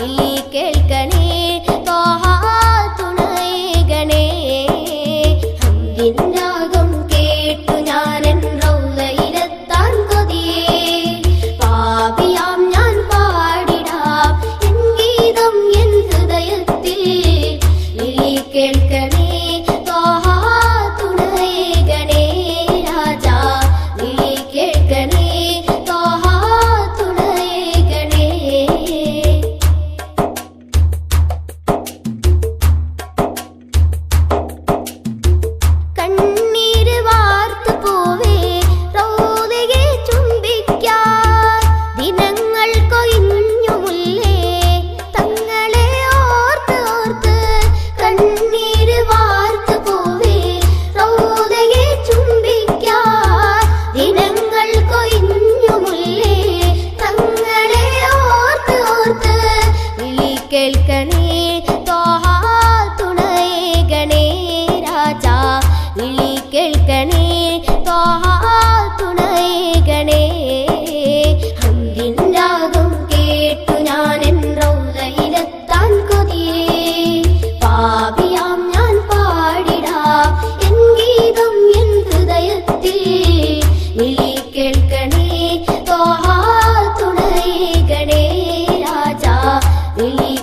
വിളി കേൾക്കണേ ത്വാഹ തുണയേകണേ. ഹംദിൻ രാഗം കേട്ടു ഞാനെൻ റൗളയിലെത്താൻ കൊതിയേ. പാപിയാം ഞാൻ പാടിടാം എൻ ഗീതം എൻ ഹൃദയത്തിൽ. വിളി കേൾക്കണേ ത്വാഹ തുണയേകണേ രാജാ. വിളി കേൾക്കണേ ത്വാഹ തുണയേകണേ. കണ്ണീര് വാർത്തു പോവേ റൗളയെ ചുംബിക്കാൻ. ദിനങ്ങൾ കൊഴിഞ്ഞുമുല്ലേ തങ്ങളെ ഓർത്ത് ഓർത്ത്. കണ്ണീര് വാർത്തു പോവേ റൗളയെ ചുംബിക്കാൻ. ദിനങ്ങൾ കൊഴിഞ്ഞുമുല്ലേ തങ്ങളെ ഓർത്ത് ഓർത്ത്. വിളി കേൾക്കണേ ത്വാഹ തുണയേകണേ രാജാ. വിളി കേൾക്കണേ ത്വാഹ തുണയേകണേ. ഹംദിൻ രാഗം കേട്ടു ഞാനെൻ റൗളയിലെത്താൻ കൊതിയേ. പാപിയാം ഞാൻ പാടിടാം എൻ ഗീതം എൻ ഹൃദയത്തിൽ. വിളി കേൾക്കണേ ത്വാഹ തുണയേകണേ രാജാ. വിളി